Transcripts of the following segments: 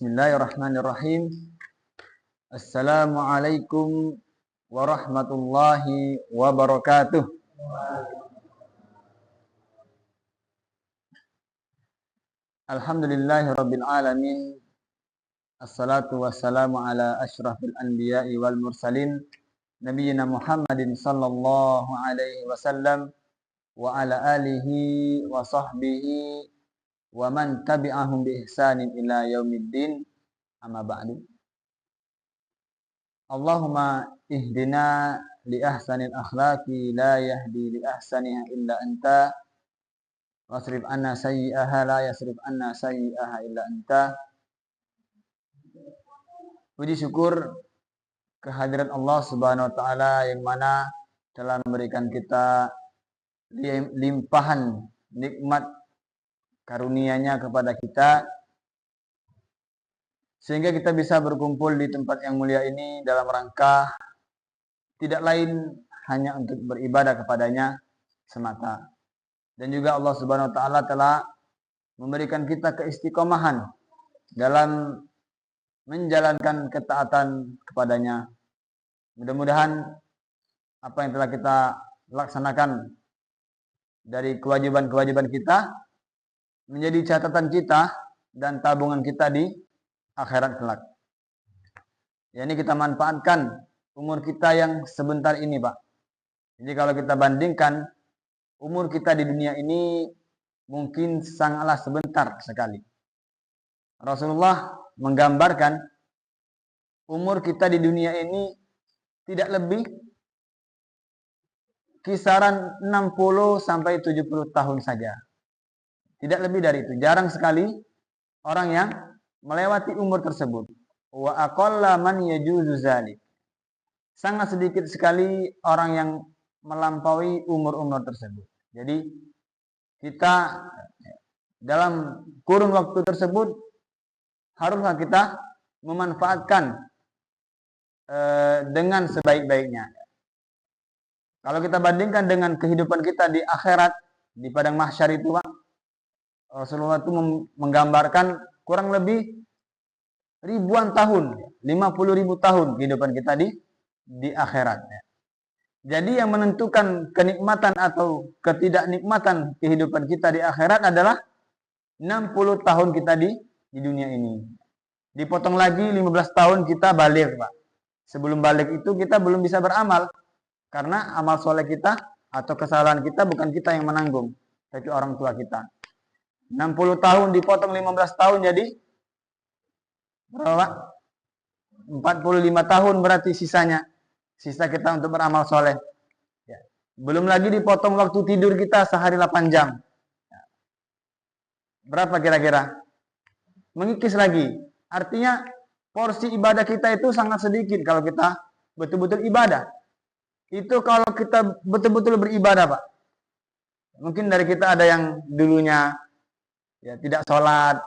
Bismillahirrahmanirrahim. Assalamualaikum warahmatullahi wabarakatuh. Alhamdulillahirabbil alamin. Assalatu wassalamu ala asyrafil anbiya'i wal mursalin nabiyyina Muhammadin sallallahu alaihi wasallam wa ala alihi wa sahbihi wa man tabi'ahum bi ihsanin ila yaumiddin. Amma ba'du. Allahumma ihdina li ahsanil akhlaqi la yahdi li ahsaniha illa anta wasrif anna sayyi'aha la yasrif anna sayyi'aha illa anta. Puji syukur kehadiran Allah Subhanahu wa taala yang mana telah memberikan kita limpahan nikmat karunia-Nya kepada kita sehingga kita bisa berkumpul di tempat yang mulia ini dalam rangka tidak lain hanya untuk beribadah kepadanya semata. Dan juga Allah Subhanahu wa taala telah memberikan kita keistiqomahan dalam menjalankan ketaatan kepadanya. Mudah-mudahan apa yang telah kita laksanakan dari kewajiban-kewajiban kita menjadi catatan kita dan tabungan kita di akhirat kelak. Ya, ini kita manfaatkan umur kita yang sebentar ini, Pak. Jadi kalau kita bandingkan umur kita di dunia ini mungkin sangatlah sebentar sekali. Rasulullah menggambarkan umur kita di dunia ini tidak lebih kisaran 60 sampai 70 tahun saja. Tidak lebih dari itu. Jarang sekali orang yang melewati umur tersebut. Wa aqalla man yajuzu zalik. Sangat sedikit sekali orang yang melampaui umur-umur tersebut. Jadi kita dalam kurun waktu tersebut haruslah kita memanfaatkan dengan sebaik-baiknya. Kalau kita bandingkan dengan kehidupan kita di akhirat, di padang mahsyar itu, Pak, Rasulullah itu menggambarkan kurang lebih ribuan tahun, 50.000 tahun kehidupan kita di akhirat. Jadi yang menentukan kenikmatan atau ketidaknikmatan kehidupan kita di akhirat adalah 60 tahun kita di dunia ini. Dipotong lagi 15 tahun kita balik, Pak. Sebelum balik itu kita belum bisa beramal. Karena amal soleh kita atau kesalahan kita bukan kita yang menanggung, tapi orang tua kita. 60 tahun dipotong 15 tahun jadi berapa? 45 tahun berarti sisanya. Sisa kita untuk beramal soleh. Ya. Belum lagi dipotong waktu tidur kita sehari 8 jam. Berapa kira-kira? Mengikis lagi. Artinya porsi ibadah kita itu sangat sedikit kalau kita betul-betul ibadah. Itu kalau kita betul-betul beribadah, Pak. Mungkin dari kita ada yang dulunya ya tidak sholat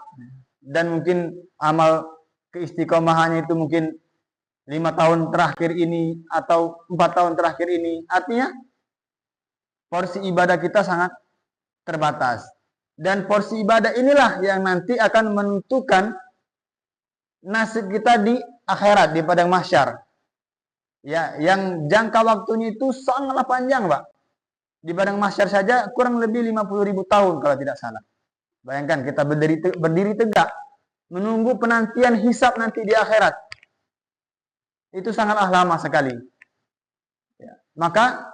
dan mungkin amal keistiqomahannya itu mungkin 5 tahun terakhir ini atau 4 tahun terakhir ini. Artinya porsi ibadah kita sangat terbatas. Dan porsi ibadah inilah yang nanti akan menentukan nasib kita di akhirat, di padang mahsyar. Ya, yang jangka waktunya itu sangatlah panjang, Pak. Di padang mahsyar saja kurang lebih 50.000 tahun kalau tidak salah. Bayangkan kita berdiri tegak menunggu penantian hisab nanti di akhirat. Itu sangatlah lama sekali. Ya. Maka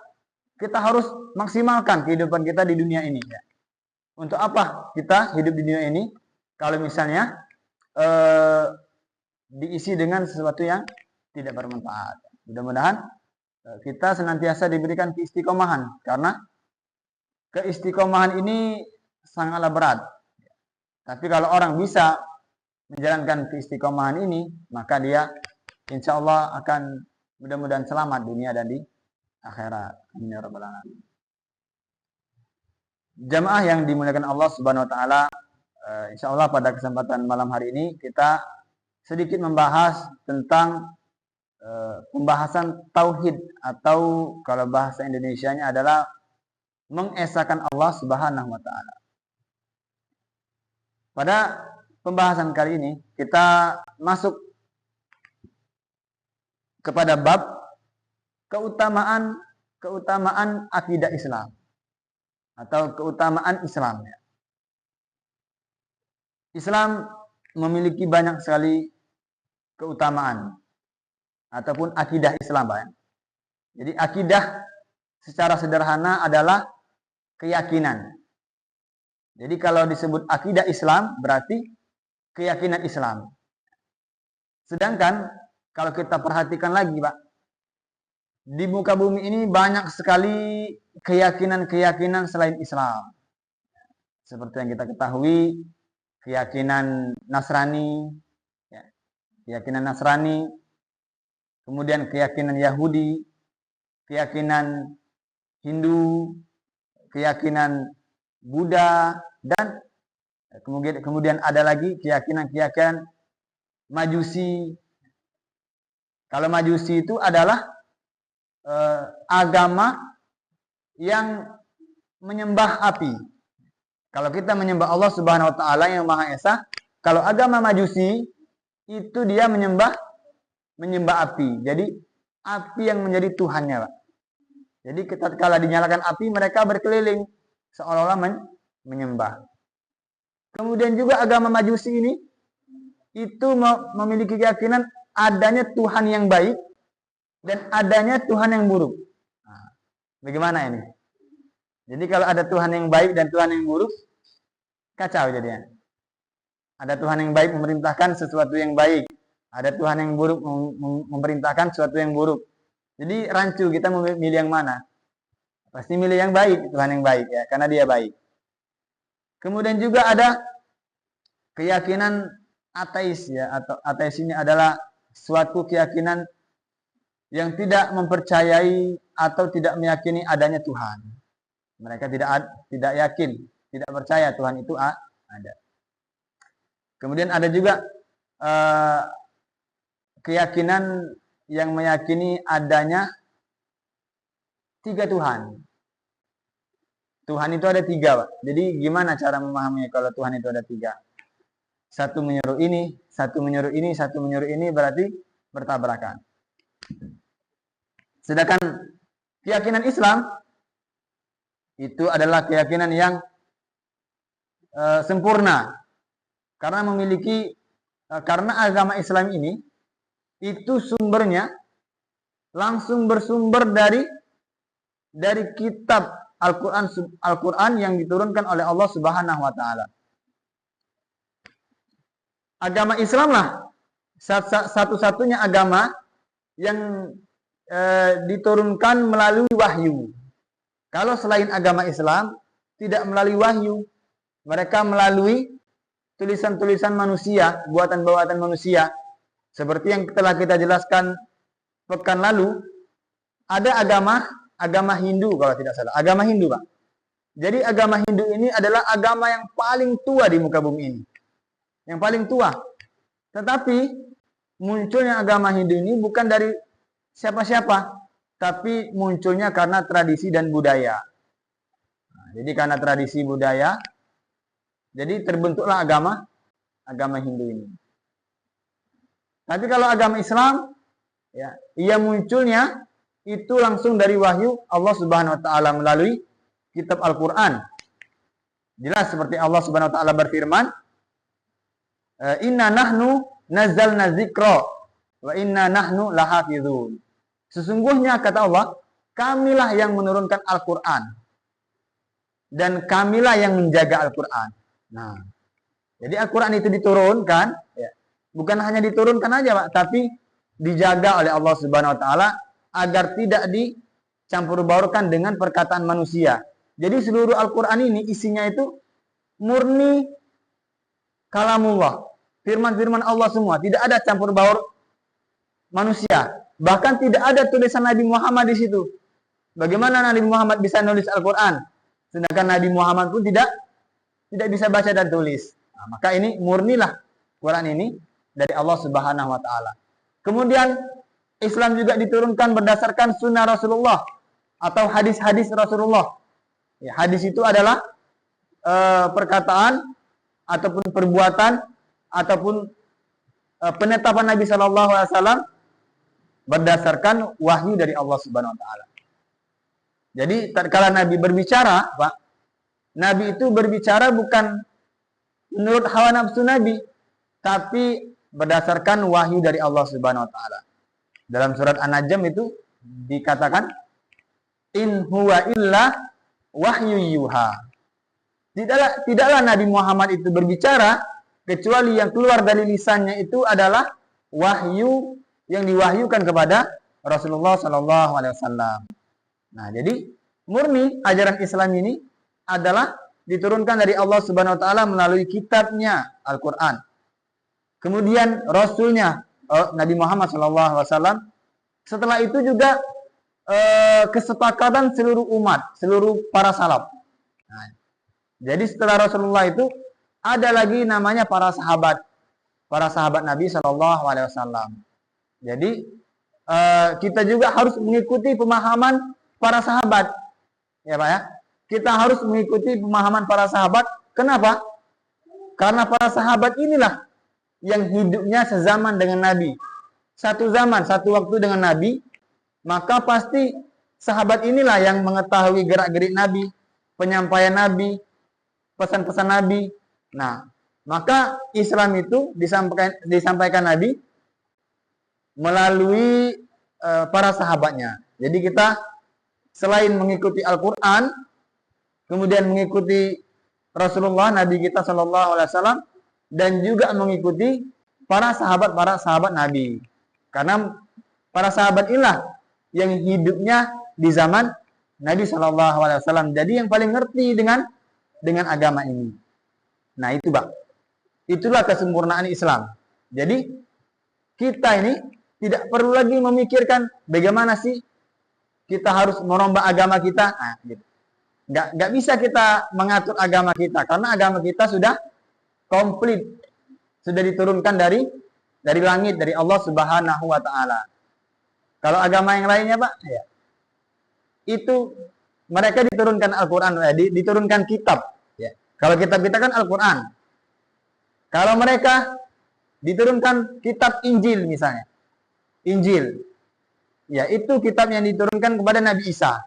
kita harus maksimalkan kehidupan kita di dunia ini. Ya. Untuk apa kita hidup di dunia ini? Kalau misalnya diisi dengan sesuatu yang tidak bermanfaat. Mudah-mudahan kita senantiasa diberikan keistiqomahan. Karena keistiqomahan ini sangatlah berat. Tapi kalau orang bisa menjalankan keistiqomahan ini, maka dia insya Allah akan mudah-mudahan selamat dunia dan di akhirat. Amin ya rabbal alamin. Jamaah yang dimuliakan Allah Subhanahu wa taala, insya Allah pada kesempatan malam hari ini kita sedikit membahas tentang pembahasan tauhid atau kalau bahasa Indonesianya adalah mengesahkan Allah Subhanahu wa taala. Pada pembahasan kali ini kita masuk kepada bab keutamaan akidah Islam atau keutamaan Islam. Islam memiliki banyak sekali keutamaan ataupun akidah Islam, Pak. Jadi akidah secara sederhana adalah keyakinan. Jadi kalau disebut akidah Islam berarti keyakinan Islam. Sedangkan kalau kita perhatikan lagi, Pak, di muka bumi ini banyak sekali keyakinan-keyakinan selain Islam. Seperti yang kita ketahui, keyakinan Nasrani, keyakinan Nasrani, kemudian keyakinan Yahudi, keyakinan Hindu, keyakinan Buddha, dan kemudian ada lagi keyakinan-keyakinan Majusi. Kalau Majusi itu adalah agama yang menyembah api. Kalau kita menyembah Allah Subhanahu wa taala yang Maha Esa, kalau agama Majusi itu dia menyembah api. Jadi api yang menjadi tuhannya, Pak. Jadi ketika dinyalakan api mereka berkeliling seolah-olah menyembah. Kemudian juga agama Majusi ini itu memiliki keyakinan adanya Tuhan yang baik dan adanya Tuhan yang buruk. Nah, bagaimana ini? Jadi kalau ada Tuhan yang baik dan Tuhan yang buruk, kacau jadinya. Ada Tuhan yang baik memerintahkan sesuatu yang baik. Ada Tuhan yang buruk memerintahkan sesuatu yang buruk. Jadi rancu, kita mau milih yang mana? Pasti milih yang baik, Tuhan yang baik ya, karena dia baik. Kemudian juga ada keyakinan ateis ya, atau ateis ini adalah suatu keyakinan yang tidak mempercayai atau tidak meyakini adanya Tuhan. Mereka tidak yakin, tidak percaya Tuhan itu ada. Kemudian ada juga keyakinan yang meyakini adanya 3 Tuhan. Tuhan itu ada 3, Pak. Jadi gimana cara memahaminya kalau Tuhan itu ada 3? Satu menyuruh ini, satu menyuruh ini, satu menyuruh ini, berarti bertabrakan. Sedangkan keyakinan Islam itu adalah keyakinan yang sempurna. Karena agama Islam ini itu sumbernya langsung bersumber dari kitab Al-Quran yang diturunkan oleh Allah Subhanahu wa taala. Agama Islam lah satu-satunya agama yang diturunkan melalui wahyu. Kalau selain agama Islam tidak melalui wahyu, mereka melalui tulisan-tulisan manusia, buatan-buatan manusia. Seperti yang telah kita jelaskan pekan lalu, ada agama Hindu kalau tidak salah. Agama Hindu, Pak. Jadi agama Hindu ini adalah agama yang paling tua di muka bumi ini. Yang paling tua. Tetapi munculnya agama Hindu ini bukan dari siapa-siapa, tapi munculnya karena tradisi dan budaya. Nah, jadi karena tradisi budaya, jadi terbentuklah agama Hindu ini. Tapi kalau agama Islam, ya, ia munculnya itu langsung dari wahyu Allah Subhanahu wa taala melalui kitab Al-Qur'an. Jelas seperti Allah Subhanahu wa taala berfirman, "Inna nahnu nazzalna dzikra wa inna nahnu lahafizun." Sesungguhnya kata Allah, kamilah yang menurunkan Al-Qur'an dan kamilah yang menjaga Al-Qur'an. Nah, jadi Al-Qur'an itu diturunkan, ya, bukan hanya diturunkan aja, Pak, tapi dijaga oleh Allah Subhanahu wa taala agar tidak dicampur baurkan dengan perkataan manusia. Jadi seluruh Al-Qur'an ini isinya itu murni kalamullah, firman-firman Allah semua, tidak ada campur baur manusia. Bahkan tidak ada tulisan Nabi Muhammad di situ. Bagaimana Nabi Muhammad bisa nulis Al-Qur'an? Sedangkan Nabi Muhammad pun tidak bisa baca dan tulis. Nah, maka ini murnilah Quran ini dari Allah Subhanahu wa taala. Kemudian Islam juga diturunkan berdasarkan sunnah Rasulullah atau hadis-hadis Rasulullah. Ya, hadis itu adalah perkataan ataupun perbuatan ataupun penetapan Nabi Shallallahu Alaihi Wasallam berdasarkan wahyu dari Allah Subhanahu Wa Taala. Jadi tatkala Nabi berbicara, Pak, Nabi itu berbicara bukan menurut hawa nafsu Nabi, tapi berdasarkan wahyu dari Allah Subhanahu Wa Taala. Dalam surat An-Najm itu dikatakan, in huwa illa wahyu yuha. Tidaklah Nabi Muhammad itu berbicara kecuali yang keluar dari lisannya itu adalah wahyu yang diwahyukan kepada Rasulullah Sallallahu Alaihi Wasallam. Nah, jadi murni ajaran Islam ini adalah diturunkan dari Allah Subhanahu Wa Taala melalui kitabnya Al-Quran. Kemudian Rasulnya Nabi Muhammad Sallallahu Alaihi Wasallam. Setelah itu juga kesepakatan seluruh umat, seluruh para salaf. Nah, jadi setelah Rasulullah itu ada lagi namanya para sahabat Nabi Shallallahu Alaihi Wasallam. Jadi kita juga harus mengikuti pemahaman para sahabat, ya Pak ya. Kita harus mengikuti pemahaman para sahabat. Kenapa? Karena para sahabat inilah yang hidupnya sezaman dengan Nabi, satu zaman, satu waktu dengan Nabi. Maka pasti sahabat inilah yang mengetahui gerak-gerik Nabi, penyampaian Nabi, pesan-pesan Nabi. Nah, maka Islam itu disampaikan Nabi melalui para sahabatnya. Jadi kita selain mengikuti Al-Quran, kemudian mengikuti Rasulullah, Nabi kita Shallallahu Alaihi Wasallam, dan juga mengikuti para sahabat Nabi. Karena para sahabat inilah yang hidupnya di zaman Nabi Shallallahu Alaihi Wasallam. Jadi yang paling ngerti dengan agama ini. Nah itu Pak, itulah kesempurnaan Islam. Jadi kita ini tidak perlu lagi memikirkan bagaimana sih kita harus merombak agama kita. Nah, gitu. Nggak bisa kita mengatur agama kita karena agama kita sudah komplit, sudah diturunkan dari langit, dari Allah Subhanahu Wa Taala. Kalau agama yang lainnya Pak, ya, itu mereka diturunkan Al-Quran, diturunkan kitab. Ya. Kalau kitab kita kan Al-Quran. Kalau mereka diturunkan kitab Injil misalnya. Injil. Ya, itu kitab yang diturunkan kepada Nabi Isa.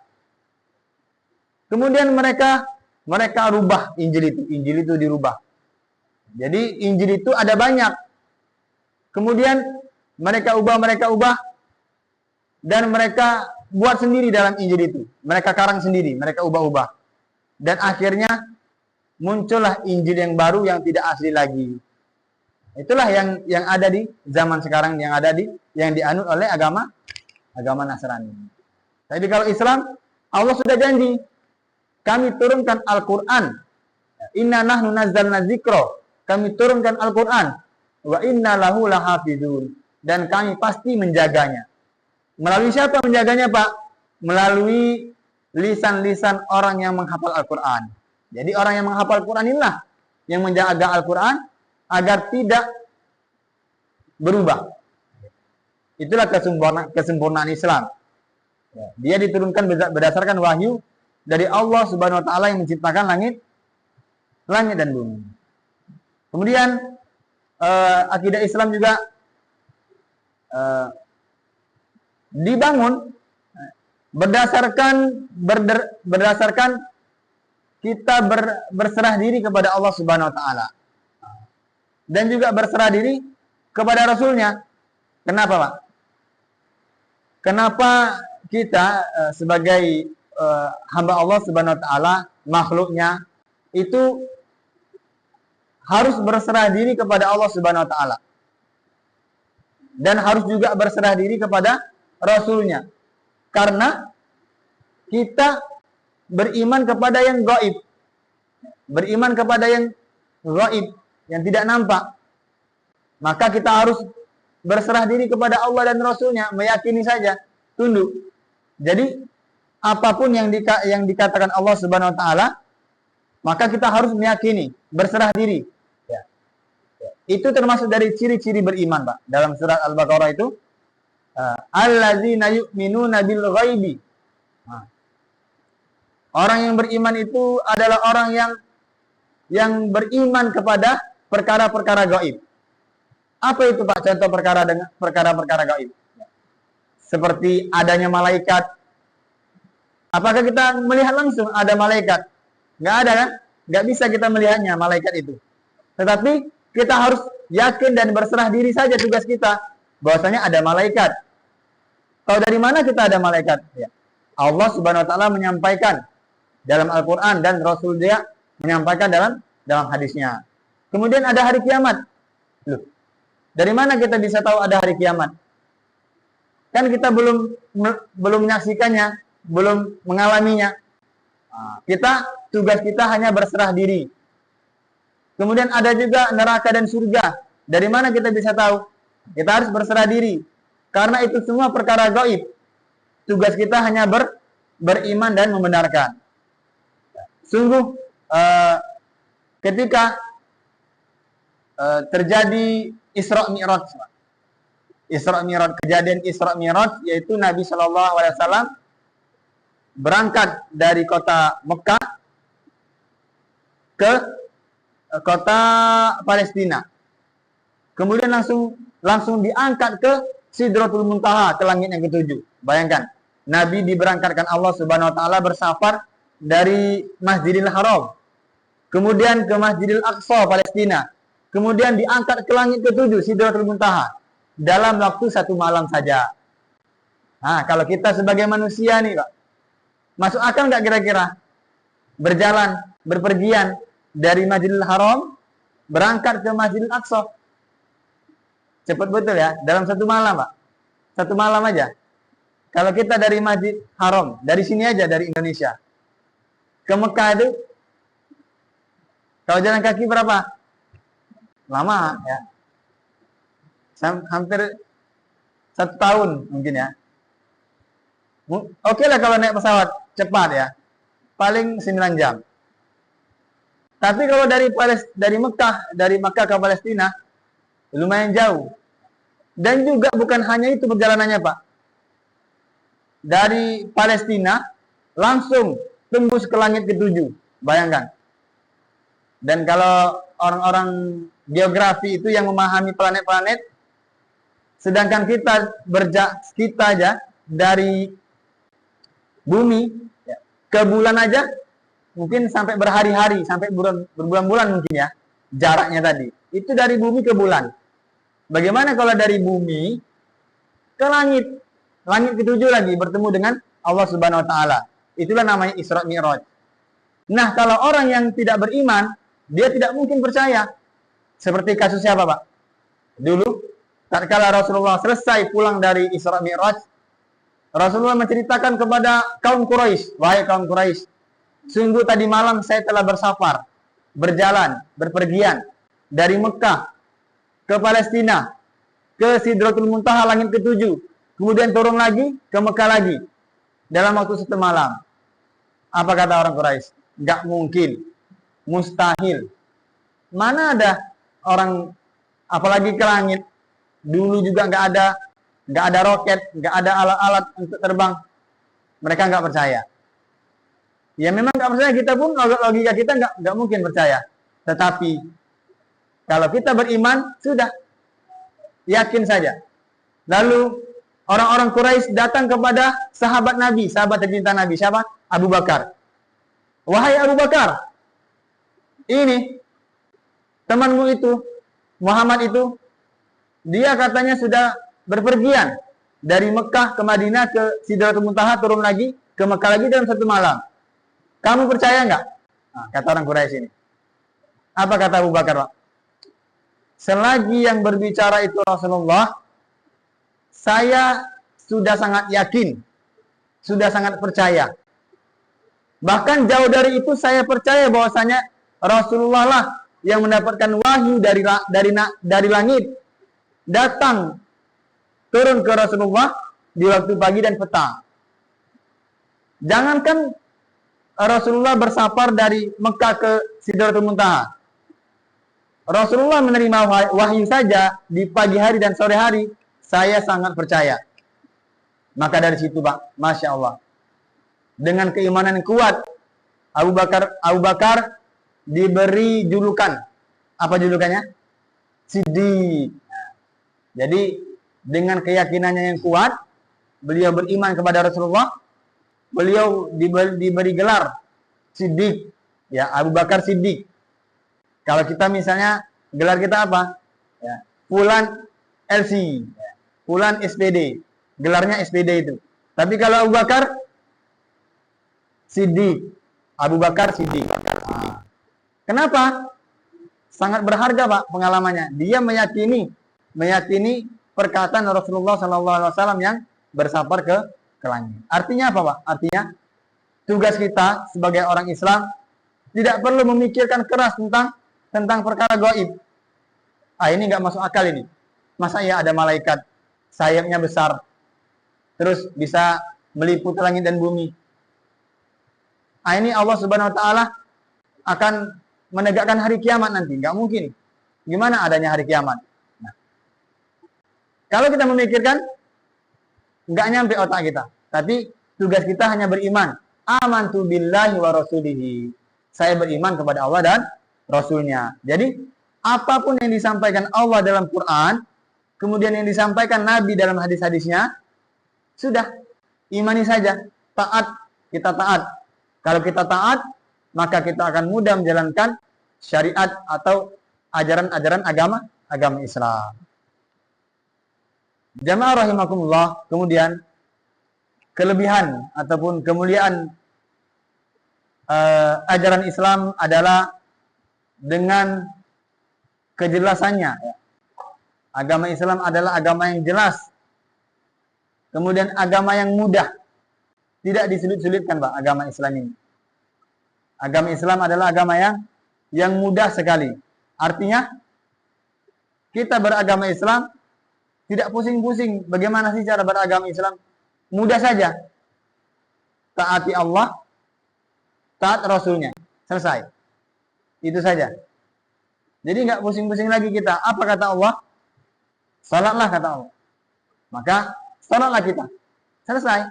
Kemudian mereka rubah Injil itu. Injil itu dirubah. Jadi Injil itu ada banyak. Kemudian mereka ubah. Dan mereka buat sendiri dalam Injil itu. Mereka karang sendiri. Mereka ubah-ubah. Dan akhirnya muncullah Injil yang baru yang tidak asli lagi. Itulah yang ada di zaman sekarang, yang dianut oleh agama Nasrani. Tapi kalau Islam, Allah sudah janji, kami turunkan Al-Quran. Inna nahnu nazzalna dzikra. Kami turunkan Al-Quran. Wa inna lahu lahafizun. Dan kami pasti menjaganya. Melalui siapa menjaganya Pak? Melalui lisan-lisan orang yang menghafal Al-Quran. Jadi orang yang menghafal Al-Quran inilah yang menjaga Al-Quran agar tidak berubah. Itulah kesempurnaan Islam. Dia diturunkan berdasarkan wahyu dari Allah Subhanahu Wa Taala yang menciptakan langit dan bumi. Kemudian akidah Islam juga dibangun berdasarkan kita berserah diri kepada Allah Subhanahu Wa Taala dan juga berserah diri kepada Rasulnya. Kenapa Pak? Kenapa kita sebagai hamba Allah Subhanahu Wa Taala, makhluknya itu harus berserah diri kepada Allah Subhanahu Wa Taala dan harus juga berserah diri kepada Rasulnya, karena kita beriman kepada yang gaib, beriman kepada yang gaib, yang tidak nampak. Maka kita harus berserah diri kepada Allah dan Rasulnya, meyakini saja, tunduk. Jadi apapun yang dikatakan Allah Subhanahu Wa Taala, maka kita harus meyakini, berserah diri. Ya. Itu termasuk dari ciri-ciri beriman, Pak. Dalam surat Al-Baqarah itu, alladzina yu'minuna bil ghaibi. Orang yang beriman itu adalah orang yang beriman kepada perkara-perkara gaib. Apa itu Pak contoh perkara dengan perkara-perkara gaib? Seperti adanya malaikat. Apakah kita melihat langsung ada malaikat? Nggak ada kan? Nggak bisa kita melihatnya malaikat itu. Tetapi kita harus yakin dan berserah diri saja tugas kita bahwasanya ada malaikat. Tahu dari mana kita ada malaikat? Ya. Allah Subhanahu wa taala menyampaikan dalam Al-Qur'an dan Rasul dia menyampaikan dalam hadisnya. Kemudian ada hari kiamat. Loh, dari mana kita bisa tahu ada hari kiamat? Kan kita belum menyaksikannya, belum mengalaminya. Tugas kita hanya berserah diri. Kemudian ada juga neraka dan surga. Dari mana kita bisa tahu? Kita harus berserah diri. Karena itu semua perkara gaib. Tugas kita hanya beriman dan membenarkan. Sungguh ketika terjadi Isra Mi'raj, kejadian Isra Mi'raj, yaitu Nabi Shallallahu Alaihi Wasallam berangkat dari kota Mekah ke kota Palestina, kemudian langsung diangkat ke Sidratul Muntaha, ke langit yang ketujuh. Bayangkan, Nabi diberangkatkan Allah Subhanahu Wa Taala bersafar dari Masjidil Haram, kemudian ke Masjidil Aqsa Palestina, kemudian diangkat ke langit ketujuh Sidratul Muntaha dalam waktu 1 malam saja. Nah, kalau kita sebagai manusia nih Pak, masuk akal nggak kira-kira berpergian dari Masjidil Haram berangkat ke Masjidil Aqsa? Cepat betul ya, dalam 1 malam Pak. 1 malam aja. Kalau kita dari Masjid Haram, dari sini aja, dari Indonesia ke Mekah itu, kalau jalan kaki berapa? Lama ya. Hampir 1 tahun mungkin ya. Oke lah kalau naik pesawat cepat ya, paling 9 jam. Tapi kalau dari Mekah ke Palestina lumayan jauh. Dan juga bukan hanya itu perjalanannya Pak. Dari Palestina langsung tembus ke langit ketujuh. Bayangkan. Dan kalau orang-orang geografi itu yang memahami planet-planet, sedangkan kita aja dari bumi ke bulan aja mungkin sampai berhari-hari, sampai berbulan-bulan mungkin ya, jaraknya tadi. Itu dari bumi ke bulan. Bagaimana kalau dari bumi ke langit ketujuh lagi, bertemu dengan Allah Subhanahu Wa Taala? Itulah namanya Isra Mi'raj. Nah, kalau orang yang tidak beriman, dia tidak mungkin percaya. Seperti kasus siapa Pak? Dulu, tatkala Rasulullah selesai pulang dari Isra Mi'raj, Rasulullah menceritakan kepada kaum Quraisy, wahai kaum Quraisy, sungguh tadi malam saya telah bersafar, berpergian dari Mekah ke Palestina, ke Sidratul Muntaha langit ketujuh, kemudian turun lagi ke Mekah lagi dalam waktu 1 malam. Apa kata orang Quraisy? Gak mungkin, mustahil. Mana ada orang, apalagi ke langit, dulu juga gak ada roket, gak ada alat-alat untuk terbang. Mereka gak percaya. Ya memang gak percaya, kita pun logika kita gak mungkin percaya. Tetapi kalau kita beriman, sudah yakin saja. Lalu orang-orang Quraisy datang kepada sahabat Nabi, sahabat tercinta Nabi, siapa? Abu Bakar. Wahai Abu Bakar, ini temanmu itu, Muhammad itu, dia katanya sudah berpergian dari Mekah ke Madinah ke Sidratul Muntaha, turun lagi ke Mekah lagi dalam 1 malam. Kamu percaya nggak? Nah, kata orang Quraisy ini. Apa kata Abu Bakar, Pak? Selagi yang berbicara itu Rasulullah, saya sudah sangat yakin, sudah sangat percaya. Bahkan jauh dari itu saya percaya bahwasanya Rasulullah lah yang mendapatkan wahyu dari langit, datang turun ke Rasulullah di waktu pagi dan petang. Jangankan Rasulullah bersafar dari Mekah ke Sidratul Muntaha, Rasulullah menerima wahyu saja di pagi hari dan sore hari, saya sangat percaya. Maka dari situ Pak, Masya Allah, dengan keimanan yang kuat, Abu Bakar diberi julukan. Apa julukannya? Siddiq. Jadi dengan keyakinannya yang kuat, beliau beriman kepada Rasulullah, beliau diberi gelar Siddiq, ya, Abu Bakar Siddiq. Kalau kita misalnya gelar kita apa? Ya, Fulan LC, ya, Fulan SPD, gelarnya SPD itu. Tapi kalau Abu Bakar Siddiq, Abu Bakar Siddiq. Kenapa? Sangat berharga, Pak, pengalamannya. Dia meyakini perkataan Rasulullah SAW yang bersafar ke langit. Artinya apa, Pak? Artinya tugas kita sebagai orang Islam tidak perlu memikirkan keras tentang perkara gaib. Ini nggak masuk akal ini. Masa ya ada malaikat sayapnya besar, terus bisa meliput langit dan bumi. Ini Allah Subhanahu Wa Taala akan menegakkan hari kiamat nanti. Nggak mungkin. Gimana adanya hari kiamat? Nah, kalau kita memikirkan, nggak nyampe otak kita. Tapi tugas kita hanya beriman. Amantu billahi wa rasulihi. Saya beriman kepada Allah dan Rasulnya. Jadi, apapun yang disampaikan Allah dalam Quran, kemudian yang disampaikan Nabi dalam hadis-hadisnya, sudah, imani saja. Taat, kita taat. Kalau kita taat, maka kita akan mudah menjalankan syariat atau ajaran-ajaran agama Islam. Jamaah rahimakumullah, kemudian kelebihan ataupun kemuliaan ajaran Islam adalah dengan kejelasannya. Agama Islam adalah agama yang jelas. Kemudian agama yang mudah. Tidak disulit-sulitkan, Pak, agama Islam ini. Agama Islam adalah agama yang mudah sekali. Artinya, kita beragama Islam tidak pusing-pusing. Bagaimana sih cara beragama Islam? Mudah saja. Taati Allah, taat Rasulnya. Selesai. Itu saja. Jadi nggak pusing-pusing lagi kita. Apa kata Allah? Salatlah, kata Allah. Maka salatlah kita. Selesai.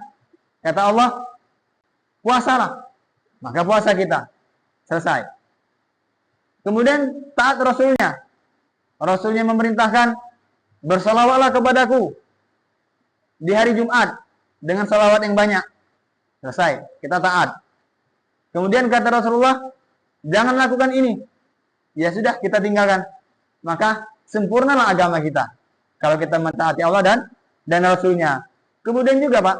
Kata Allah, puasalah. Maka puasa kita. Selesai. Kemudian taat Rasulnya. Rasulnya memerintahkan, bersalawatlah kepadaku di hari Jumat dengan salawat yang banyak. Selesai. Kita taat. Kemudian kata Rasulullah, jangan lakukan ini. Ya sudah, kita tinggalkan. Maka sempurnalah agama kita. Kalau kita mentaati Allah dan Rasulnya. Kemudian juga, Pak,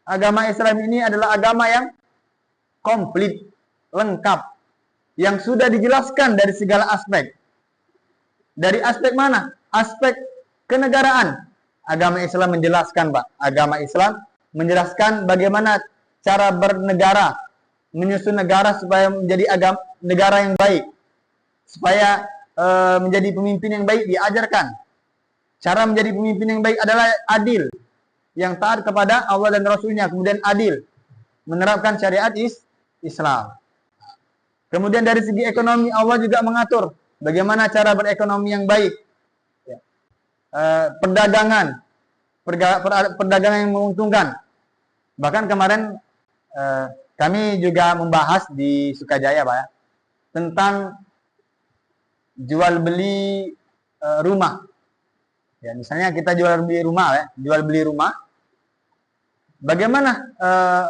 agama Islam ini adalah agama yang komplit, lengkap, yang sudah dijelaskan dari segala aspek. Dari aspek mana? Aspek kenegaraan. Agama Islam menjelaskan, Pak. Agama Islam menjelaskan bagaimana cara bernegara, menyusun negara supaya menjadi negara yang baik, supaya menjadi pemimpin yang baik diajarkan. Cara menjadi pemimpin yang baik adalah adil, yang taat kepada Allah dan Rasulnya, kemudian adil, menerapkan syariat Islam. Kemudian dari segi ekonomi, Allah juga mengatur bagaimana cara berekonomi yang baik. Perdagangan yang menguntungkan. Bahkan kemarin kami juga membahas di Sukajaya, Pak, ya, tentang jual beli rumah. Ya, misalnya kita jual beli rumah, ya, jual beli rumah. Bagaimana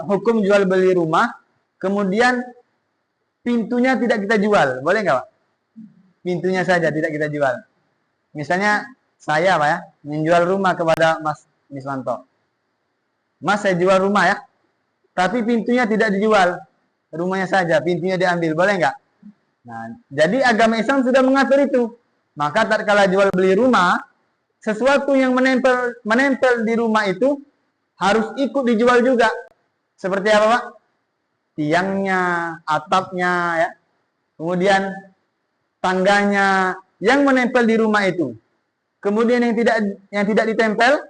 hukum jual beli rumah? Kemudian pintunya tidak kita jual, boleh nggak, Pak? Pintunya saja tidak kita jual. Misalnya saya, Pak, ya, menjual rumah kepada Mas Miswanto. Mas, saya jual rumah, ya, tapi pintunya tidak dijual, rumahnya saja, pintunya diambil, boleh nggak? Nah, jadi agama Islam sudah mengatur itu. Maka tatkala jual beli rumah, sesuatu yang menempel di rumah itu harus ikut dijual juga. Seperti apa, Pak? Tiangnya, atapnya, ya. Kemudian tangganya yang menempel di rumah itu. Kemudian yang tidak ditempel,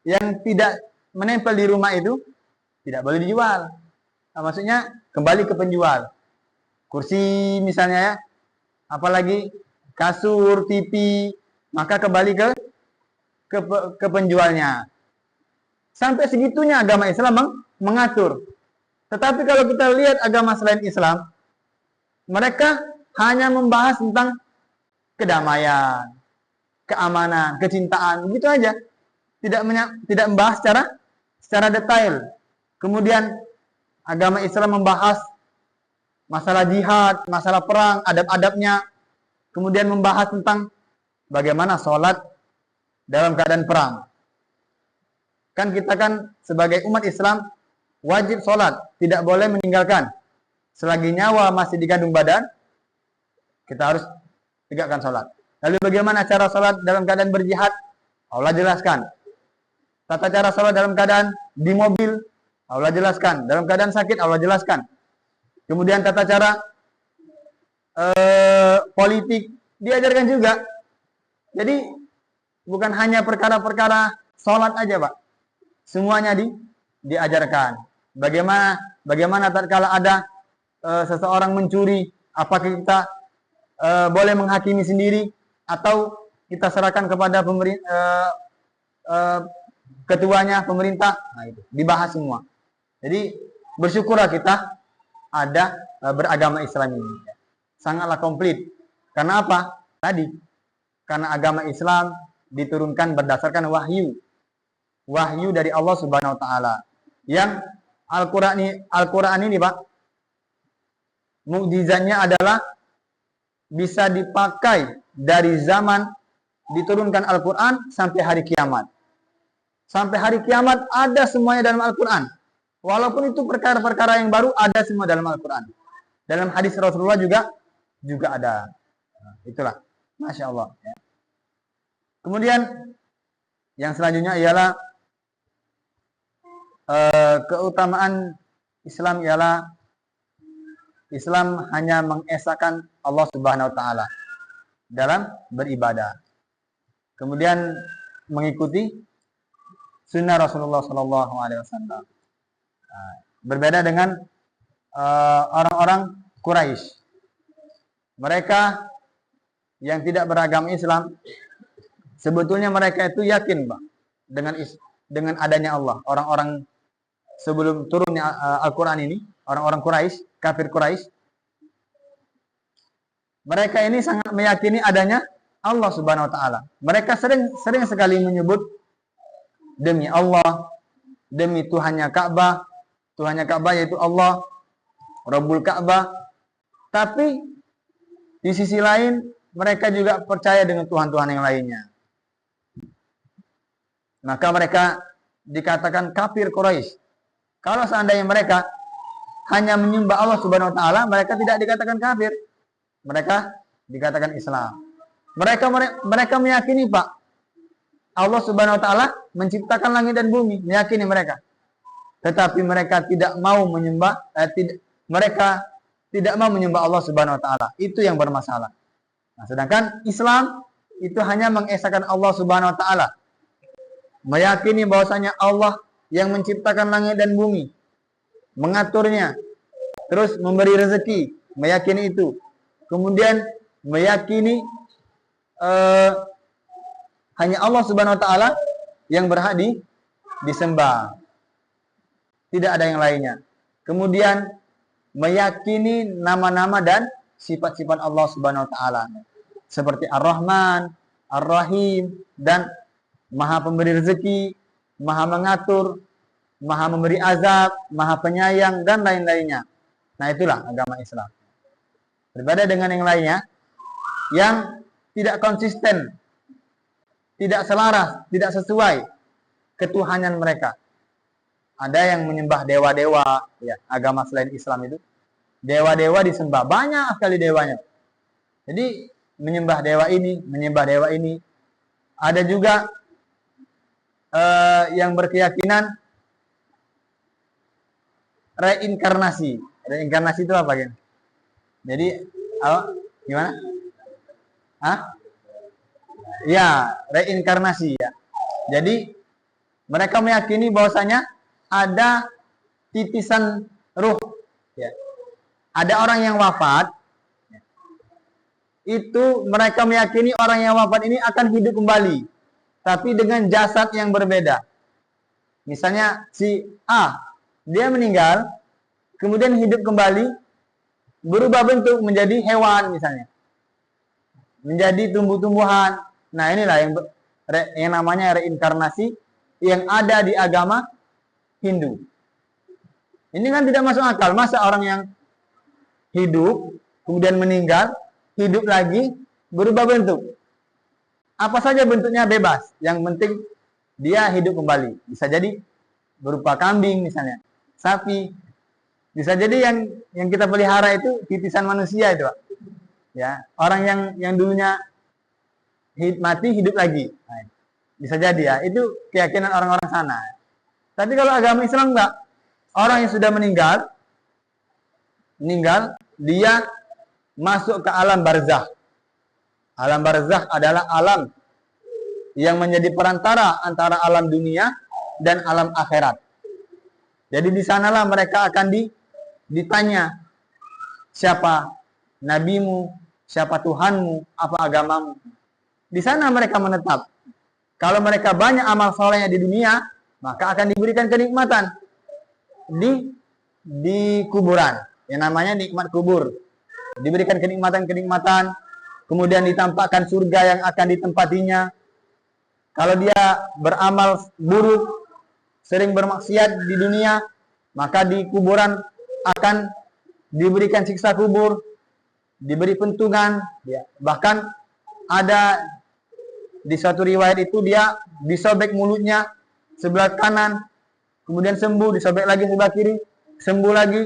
yang tidak menempel di rumah itu tidak boleh dijual. Nah, maksudnya kembali ke penjual. Kursi misalnya, ya, apalagi kasur, TV, maka kembali ke penjualnya. Sampai segitunya agama Islam mengatur. Tetapi kalau kita lihat agama selain Islam, mereka hanya membahas tentang kedamaian, keamanan, kecintaan, begitu aja. Tidak membahas secara detail. Kemudian agama Islam membahas masalah jihad, masalah perang, adab-adabnya. Kemudian membahas tentang bagaimana sholat dalam keadaan perang. Kan kita kan sebagai umat Islam wajib sholat, tidak boleh meninggalkan. Selagi nyawa masih di kandung badan, kita harus tegakkan sholat. Lalu bagaimana cara sholat dalam keadaan berjihad? Allah jelaskan. Tata cara sholat dalam keadaan di mobil, Allah jelaskan. Dalam keadaan sakit, Allah jelaskan. Kemudian tata cara politik diajarkan juga. Jadi bukan hanya perkara-perkara sholat aja, Pak. Semuanya diajarkan. Bagaimana tatkala ada seseorang mencuri, apakah kita boleh menghakimi sendiri atau kita serahkan kepada ketuanya pemerintah? Nah, itu dibahas semua. Jadi bersyukurlah kita ada beragama Islam ini. Sangatlah komplit. Karena apa? Tadi, karena agama Islam diturunkan berdasarkan wahyu. Wahyu dari Allah Subhanahu wa taala. Yang Al-Qur'an ini, Pak, mukjizatnya adalah bisa dipakai dari zaman diturunkan Al-Qur'an sampai hari kiamat. Sampai hari kiamat ada semuanya dalam Al-Qur'an. Walaupun itu perkara-perkara yang baru, ada semua dalam Al-Qur'an. Dalam hadis Rasulullah juga ada. Nah, itulah, Masya Allah. Kemudian yang selanjutnya ialah keutamaan Islam ialah Islam hanya mengesahkan Allah Subhanahu wa taala dalam beribadah. Kemudian mengikuti sunnah Rasulullah sallallahu alaihi wasallam. Berbeda dengan orang-orang Quraisy. Mereka yang tidak beragama Islam, sebetulnya mereka itu yakin, Pak, dengan adanya Allah. Orang-orang sebelum turunnya Al-Quran ini, orang-orang Quraisy, kafir Quraisy, mereka ini sangat meyakini adanya Allah Subhanahu wa taala. Mereka sering sekali menyebut demi Allah, demi Tuhannya Ka'bah yaitu Allah, Rabbul Ka'bah. Tapi di sisi lain mereka juga percaya dengan Tuhan-Tuhan yang lainnya. Maka mereka dikatakan kafir Quraisy. Kalau seandainya mereka hanya menyembah Allah Subhanahu wa taala, mereka tidak dikatakan kafir. Mereka dikatakan Islam. Mereka meyakini, Pak, Allah Subhanahu wa taala menciptakan langit dan bumi, meyakini mereka. Tetapi mereka tidak mau menyembah mereka tidak mau menyembah Allah Subhanahu wa taala. Itu yang bermasalah. Nah, sedangkan Islam itu hanya mengesahkan Allah Subhanahu wa taala. Meyakini bahwasanya Allah yang menciptakan langit dan bumi, mengaturnya, terus memberi rezeki, meyakini itu. Kemudian meyakini hanya Allah Subhanahu wa taala yang berhak disembah. Tidak ada yang lainnya. Kemudian meyakini nama-nama dan sifat-sifat Allah Subhanahu wa taala. Seperti Ar-Rahman, Ar-Rahim, dan Maha pemberi rezeki, Maha mengatur, Maha memberi azab, Maha penyayang, dan lain-lainnya. Nah, itulah agama Islam. Berbeda dengan yang lainnya, yang tidak konsisten, tidak selaras, tidak sesuai ketuhanan mereka. Ada yang menyembah dewa-dewa, ya, agama selain Islam itu. Dewa-dewa disembah, banyak sekali dewanya. Jadi, menyembah dewa ini. Ada juga yang berkeyakinan reinkarnasi. Reinkarnasi itu apa, Gen? Jadi, gimana? Ya, reinkarnasi, ya. Jadi, mereka meyakini bahwasanya ada titisan ruh, ya. Ada orang yang wafat, itu mereka meyakini orang yang wafat ini akan hidup kembali, tapi dengan jasad yang berbeda. Misalnya si A, dia meninggal, kemudian hidup kembali, berubah bentuk menjadi hewan misalnya, menjadi tumbuh-tumbuhan, Nah, inilah yang namanya reinkarnasi yang ada di agama Hindu. Ini kan tidak masuk akal. Masa orang yang hidup, kemudian meninggal, hidup lagi, berubah bentuk. Apa saja bentuknya bebas. Yang penting dia hidup kembali. Bisa jadi berupa kambing misalnya, sapi. Bisa jadi yang kita pelihara itu titisan manusia itu, Pak. Ya, orang yang dulunya mati hidup lagi. Nah, bisa jadi ya, itu keyakinan orang-orang sana. Tapi kalau agama Islam enggak. Orang yang sudah meninggal, dia masuk ke alam barzakh. Alam barzakh adalah alam yang menjadi perantara antara alam dunia dan alam akhirat. Jadi di sanalah mereka akan ditanya, siapa nabimu, siapa Tuhanmu, apa agamamu. Di sana mereka menetap. Kalau mereka banyak amal solehnya di dunia, maka akan diberikan kenikmatan di kuburan. Yang namanya nikmat kubur. Diberikan kenikmatan-kenikmatan, kemudian ditampakkan surga yang akan ditempatinya. Kalau dia beramal buruk, sering bermaksiat di dunia, maka di kuburan akan diberikan siksa kubur, diberi pentungan, ya. Bahkan ada di suatu riwayat itu dia disobek mulutnya sebelah kanan, kemudian sembuh, disobek lagi sebelah kiri, sembuh lagi,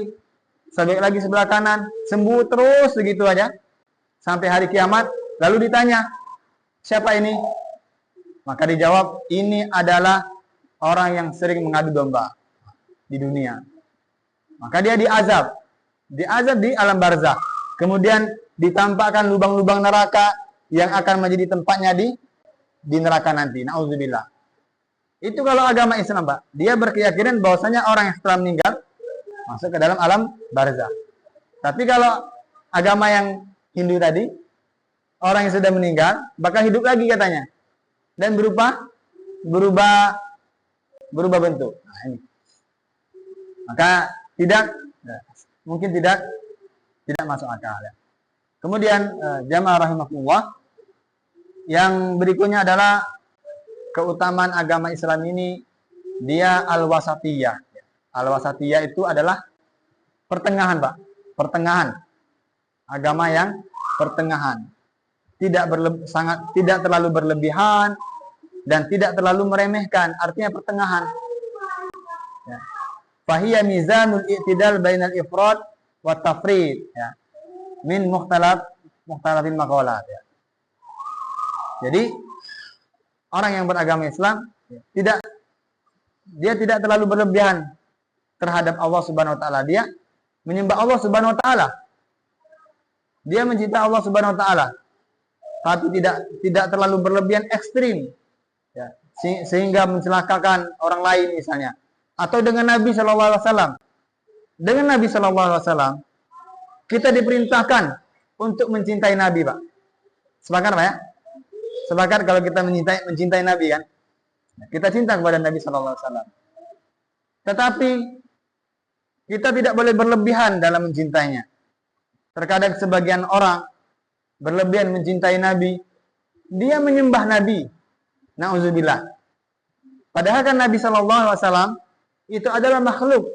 sobek lagi sebelah kanan, sembuh terus begitu aja sampai hari kiamat. Lalu ditanya, siapa ini? Maka dijawab, ini adalah orang yang sering mengadu domba di dunia. Maka dia diazab di alam barzakh. Kemudian ditampakkan lubang-lubang neraka yang akan menjadi tempatnya di neraka nanti. Nauzubillah. Itu kalau agama Islam, Pak. Dia berkeyakinan bahwasanya orang yang setelah meninggal masuk ke dalam alam barzakh. Tapi kalau agama yang Hindu tadi, orang yang sudah meninggal bakal hidup lagi katanya. Dan berubah bentuk. Nah, ini. Maka mungkin tidak masuk akal ya. Kemudian jamaah rahimakumullah, yang berikutnya adalah keutamaan agama Islam ini, dia al-wasatiyah. Al-wasatiyah itu adalah pertengahan, Pak. Pertengahan. Agama yang pertengahan. Tidak terlalu berlebihan dan tidak terlalu meremehkan. Artinya pertengahan. Ya. Fahiya mizanul i'tidal bainal ifrad wa tafrid, ya. Min mukhtalafin maqalat, ya. Jadi orang yang beragama Islam dia tidak terlalu berlebihan terhadap Allah Subhanahu wa taala. Dia menyembah Allah Subhanahu wa taala. Dia mencintai Allah Subhanahu wa taala. Tapi tidak terlalu berlebihan ekstrim, ya, sehingga mencelakakan orang lain misalnya. Atau dengan Nabi Shallallahu Alaihi Wasallam. Dengan Nabi Shallallahu Alaihi Wasallam kita diperintahkan untuk mencintai Nabi, Pak. Sepakat, Pak ya? Sepakat kalau kita mencintai Nabi kan? Kita cinta kepada Nabi Shallallahu Alaihi Wasallam. Tetapi kita tidak boleh berlebihan dalam mencintainya. Terkadang sebagian orang berlebihan mencintai Nabi, dia menyembah Nabi. Nauzubillah. Padahal kan Nabi Shallallahu Alaihi Wasallam itu adalah makhluk,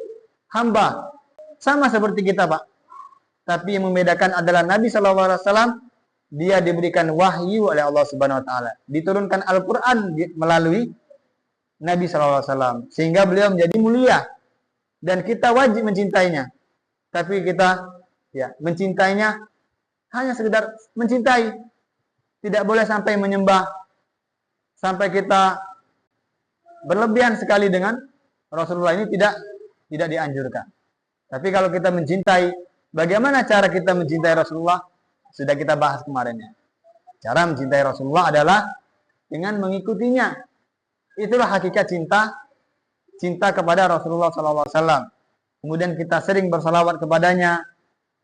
hamba, sama seperti kita, Pak. Tapi yang membedakan adalah Nabi Shallallahu Alaihi Wasallam dia diberikan wahyu oleh Allah Subhanahu Wa Taala, diturunkan Al-Quran melalui Nabi Shallallahu Alaihi Wasallam, sehingga beliau menjadi mulia dan kita wajib mencintainya. Tapi kita mencintainya hanya sekedar mencintai, tidak boleh sampai menyembah, sampai kita berlebihan sekali dengan Rasulullah. Ini tidak dianjurkan. Tapi kalau kita mencintai, bagaimana cara kita mencintai Rasulullah? Sudah kita bahas kemarin ya. Cara mencintai Rasulullah adalah dengan mengikutinya. Itulah hakikat cinta kepada Rasulullah SAW. Kemudian kita sering bersalawat kepadanya,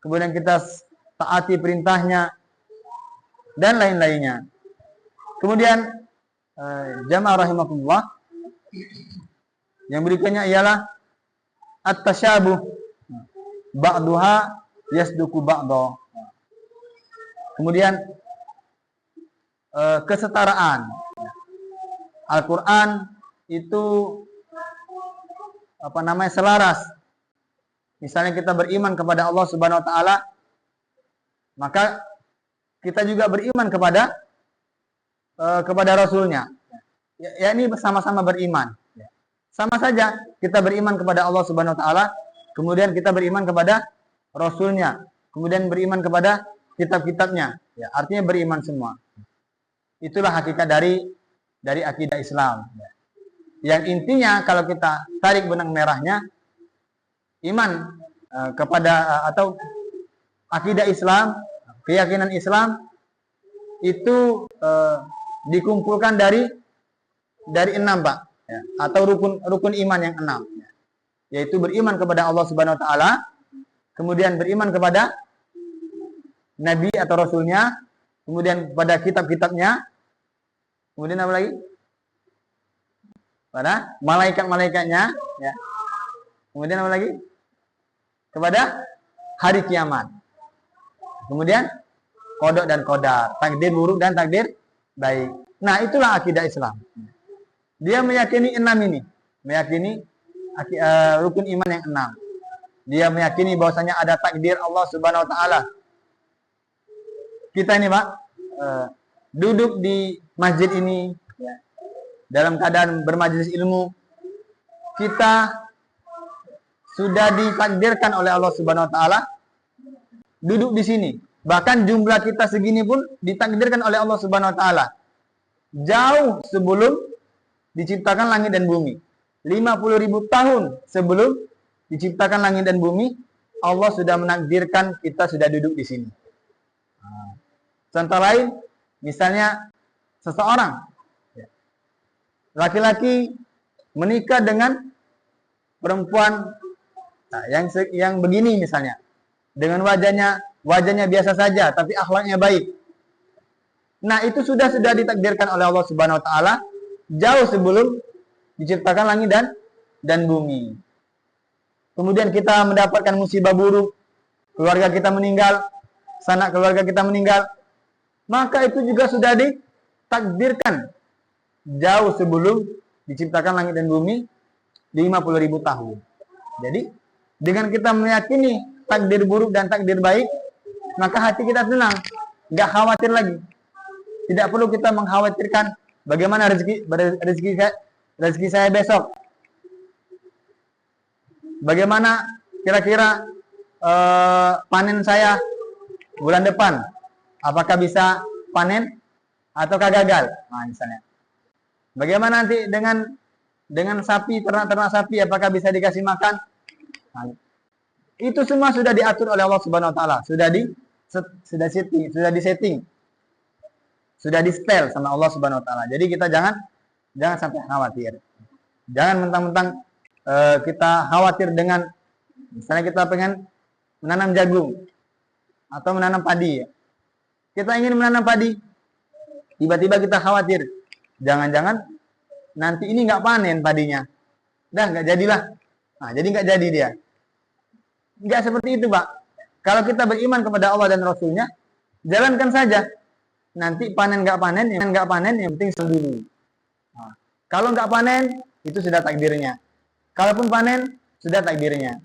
kemudian kita taati perintahnya, dan lain-lainnya. Kemudian jamaah rahimakumullah, yang berikutnya ialah at-tasyabuh, ba'duha yasduku ba'do. Kemudian kesetaraan. Al-Quran itu selaras. Misalnya kita beriman kepada Allah Subhanahu Wa Taala, maka kita juga beriman kepada Rasulnya. Ya ini bersama-sama beriman. Sama saja kita beriman kepada Allah Subhanahu Wa Taala, kemudian kita beriman kepada Rasulnya, kemudian beriman kepada kitab-kitabnya. Ya, artinya beriman semua. Itulah hakikat dari akidah Islam. Yang intinya kalau kita tarik benang merahnya, iman kepada atau akidah Islam, keyakinan Islam itu dikumpulkan dari 6, Pak, ya, atau rukun iman yang 6, ya, yaitu beriman kepada Allah Subhanahu Wa Taala, kemudian beriman kepada Nabi atau Rasulnya, kemudian kepada kitab-kitabnya, kemudian apa lagi? Pada malaikat-malaikatnya, ya. Kemudian apa lagi? Kepada hari kiamat. Kemudian qada dan qadar, takdir buruk dan takdir baik. Nah, itulah akidah Islam. Dia meyakini 6 ini, meyakini rukun iman yang 6. Dia meyakini bahwasanya ada takdir Allah Subhanahu Wa Taala. Kita ini, Pak, duduk di masjid ini, ya, dalam keadaan bermajelis ilmu, kita sudah ditakdirkan oleh Allah Subhanahu Wa Taala duduk di sini. Bahkan jumlah kita segini pun ditakdirkan oleh Allah Subhanahu Wa Taala jauh sebelum diciptakan langit dan bumi. 50.000 tahun sebelum diciptakan langit dan bumi, Allah sudah menakdirkan kita sudah duduk di sini. Contoh lain, misalnya seseorang laki-laki menikah dengan perempuan yang begini misalnya, dengan wajahnya biasa saja tapi akhlaknya baik. Nah, itu sudah ditakdirkan oleh Allah Subhanahu Wa Taala jauh sebelum diciptakan langit dan bumi. Kemudian kita mendapatkan musibah buruk, keluarga kita meninggal, sanak keluarga kita meninggal, maka itu juga sudah ditakdirkan jauh sebelum diciptakan langit dan bumi 50.000 tahun. Jadi dengan kita meyakini takdir buruk dan takdir baik, maka hati kita tenang, nggak khawatir lagi. Tidak perlu kita mengkhawatirkan bagaimana rezeki saya besok, bagaimana kira-kira panen saya bulan depan, apakah bisa panen ataukah gagal? Nah, misalnya, bagaimana nanti dengan sapi, ternak sapi, apakah bisa dikasih makan? Nah, itu semua sudah diatur oleh Allah Subhanahu Wa Taala, sudah disetting, sudah di setel sama Allah Subhanahu Wa Taala. Jadi kita jangan sampai khawatir. Jangan mentang-mentang kita khawatir dengan, misalnya kita pengen menanam jagung atau menanam padi, ya. Kita ingin menanam padi, tiba-tiba kita khawatir, jangan-jangan nanti ini nggak panen padinya, nggak jadilah. Nah, jadi nggak jadi dia. Nggak seperti itu, Pak. Kalau kita beriman kepada Allah dan Rasulnya, jalankan saja. Nanti panen nggak panen, yang penting dulu. Nah, kalau nggak panen, itu sudah takdirnya. Kalaupun panen, sudah takdirnya.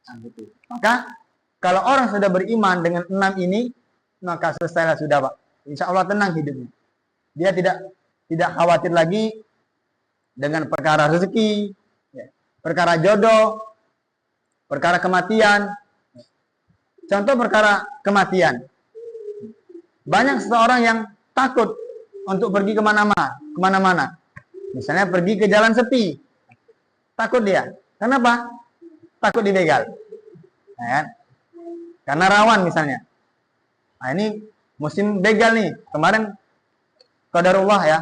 Nah, gitu. Maka kalau orang sudah beriman dengan 6 ini, maka selesailah sudah, Pak. Insya Allah tenang hidupnya. Dia tidak khawatir lagi dengan perkara rezeki, perkara jodoh, perkara kematian. Contoh perkara kematian. Banyak seseorang yang takut untuk pergi kemana-mana. Misalnya pergi ke jalan sepi. Takut dia. Kenapa? Takut dibegal. Nah, kan? Karena rawan misalnya. Nah, ini musim begal nih. Kemarin qadarullah ya,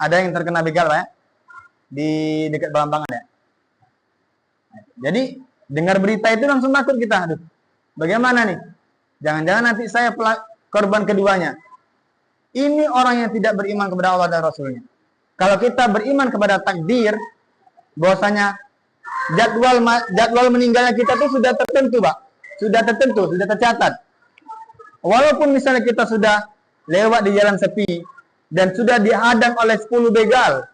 ada yang terkena begal, Pak, ya, di dekat Balambangan, ya. Jadi dengar berita itu langsung takut kita. Aduh, bagaimana nih? Jangan-jangan nanti saya korban keduanya. Ini orang yang tidak beriman kepada Allah dan Rasulnya. Kalau kita beriman kepada takdir, bahwasanya jadwal meninggalnya kita itu sudah tertentu, Pak. Sudah tertentu, sudah tercatat. Walaupun misalnya kita sudah lewat di jalan sepi, dan sudah dihadang oleh 10 begal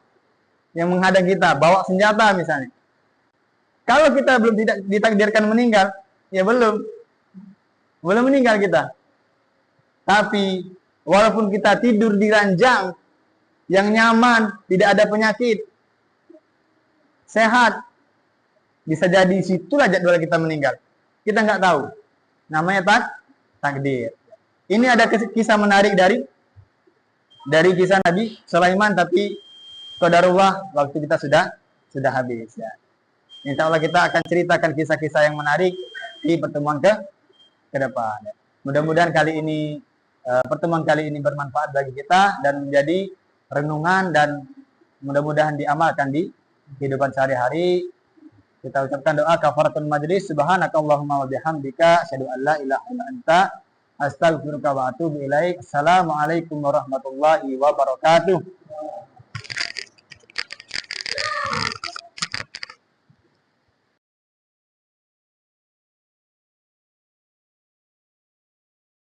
yang menghadang kita, bawa senjata misalnya. Kalau kita belum tidak ditakdirkan meninggal, ya belum meninggal kita. Tapi walaupun kita tidur di ranjang yang nyaman, tidak ada penyakit, sehat, bisa jadi situlah jadwal kita meninggal. Kita nggak tahu. Namanya takdir. Ini ada kisah menarik dari kisah Nabi Sulaiman, tapi qadarullah waktu kita sudah habis ya. Insya Allah kita akan ceritakan kisah-kisah yang menarik di pertemuan ke depan. Mudah-mudahan pertemuan kali ini bermanfaat bagi kita dan menjadi renungan dan mudah-mudahan diamalkan di kehidupan sehari-hari. Kita ucapkan doa kafaratul majlis. Subhanakallahumma wa bihamdika asyhadu an la ilaha illa anta astaghfiruka wa atubu ilaik. Assalamualaikum warahmatullahi wabarakatuh.